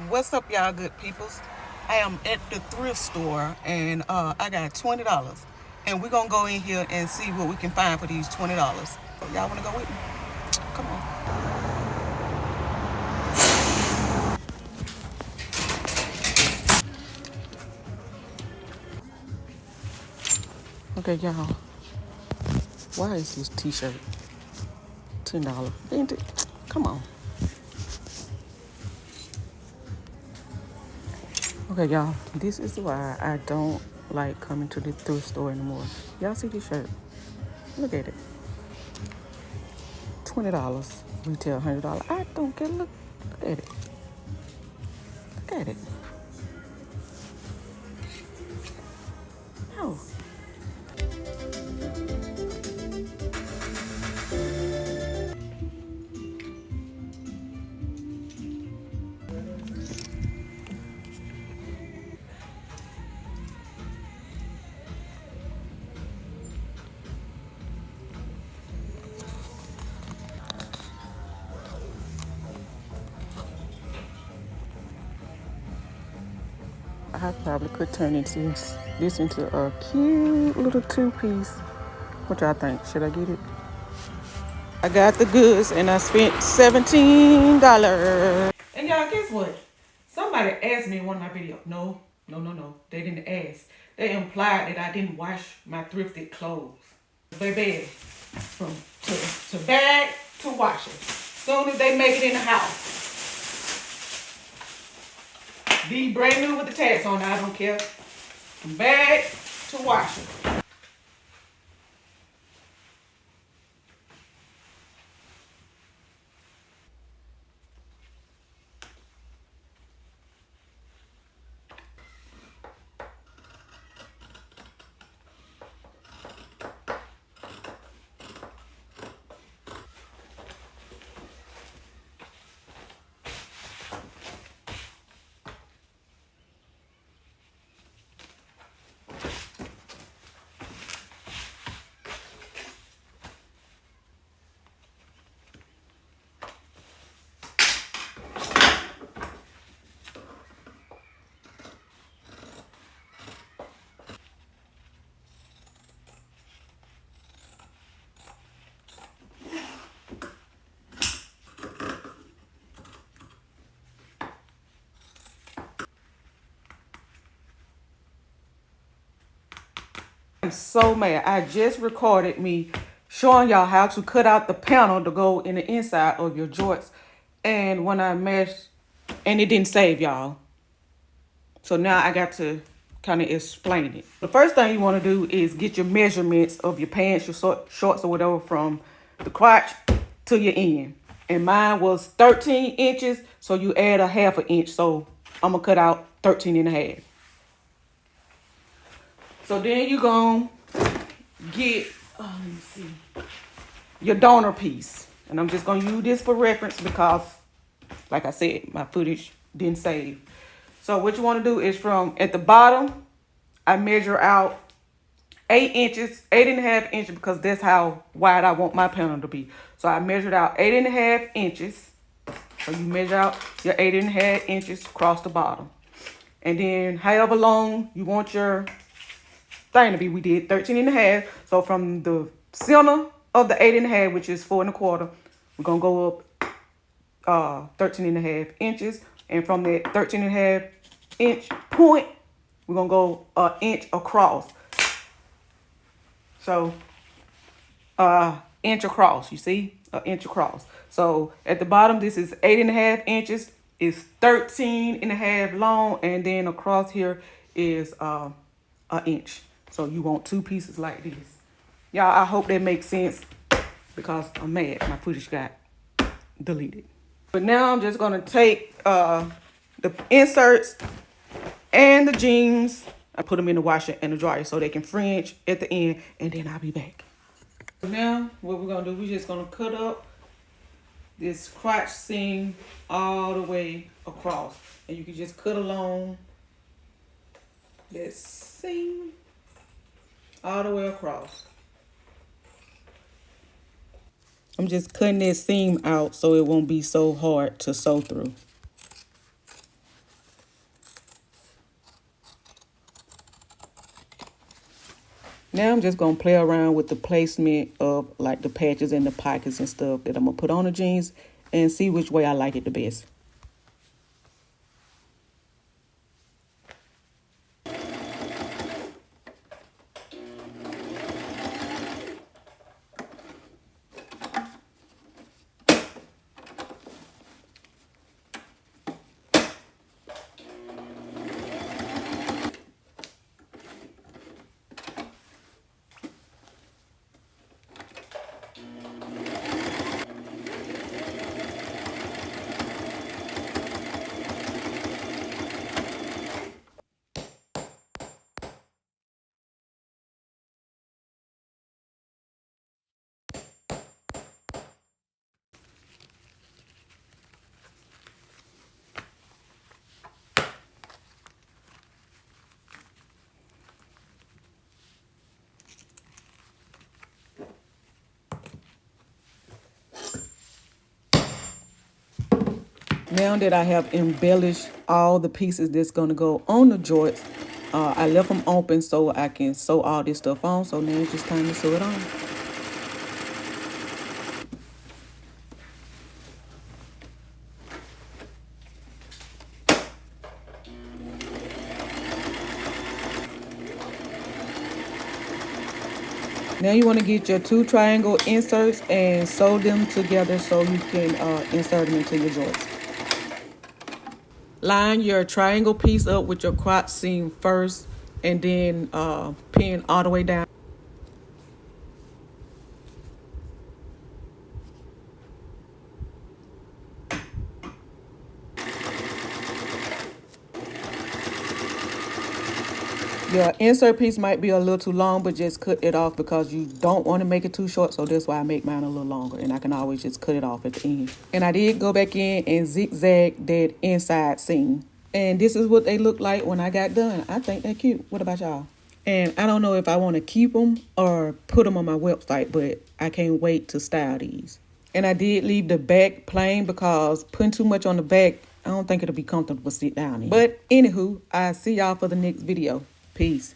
What's up, y'all good peoples? I am at the thrift store and I got $20. And we're going to go in here and see what we can find for these $20. Y'all want to go with me? Come on. Okay, y'all. Why is this t-shirt $10? Vintage? Come on. Okay, y'all. This is why I don't like coming to the thrift store anymore. Y'all see this shirt? Look at it. $20. Retail $100. I don't care. Look at it. Look at it. No. I probably could turn this into a cute little two-piece. What y'all think? Should I get it? I got the goods and I spent $17. And y'all, guess what? Somebody asked me in one of my videos. No. They didn't ask. They implied that I didn't wash my thrifted clothes. Baby, from to bag to washing. Soon as they make it in the house. Be brand new with the tags on. I don't care. From bag to washing. I'm so mad. I just recorded me showing y'all how to cut out the panel to go in the inside of your joints. And when I meshed, and it didn't save y'all. So now I got to kind of explain it. The first thing you want to do is get your measurements of your pants, your shorts or whatever from the crotch to your end. And mine was 13 inches. So you add a half an inch. So I'm going to cut out 13 and a half. So then you gonna get, let me see, your donor piece. And I'm just gonna use this for reference because, like I said, my footage didn't save. So what you wanna do is from at the bottom, I measure out 8.5 inches because that's how wide I want my panel to be. So I measured out 8.5 inches. So you measure out your 8.5 inches across the bottom. And then however long you want your thing to be, we did 13 and a half. So from the center of the 8.5, which is 4.25, we're gonna go up 13 and a half inches. And from that 13 and a half inch point, we're gonna go an inch across. So inch across, you see, an inch across. So at the bottom, this is 8.5 inches. It's 13 and a half long, and then across here is an inch. So you want two pieces like this. Y'all, I hope that makes sense because I'm mad. My footage got deleted. But now I'm just going to take the inserts and the jeans. I put them in the washer and the dryer so they can fringe at the end, and then I'll be back. Now, what we're going to do, we're just going to cut up this crotch seam all the way across. And you can just cut along this seam all the way across. I'm just cutting this seam out so it won't be so hard to sew through. Now I'm just going to play around with the placement of like the patches and the pockets and stuff that I'm going to put on the jeans and see which way I like it the best. Now that I have embellished all the pieces that's going to go on the joints, I left them open so I can sew all this stuff on. So now it's just time to sew it on. Now you want to get your 2 triangle inserts and sew them together so you can insert them into your joints. Line your triangle piece up with your crotch seam first and then pin all the way down. Your insert piece might be a little too long, but just cut it off because you don't want to make it too short. So that's why I make mine a little longer, and I can always just cut it off at the end. And I did go back in and zigzag that inside seam. And this is what they look like when I got done. I think they're cute. What about y'all? And I don't know if I want to keep them or put them on my website, but I can't wait to style these. And I did leave the back plain because putting too much on the back, I don't think it'll be comfortable to sit down in. But anywho, I'll see y'all for the next video. Peace.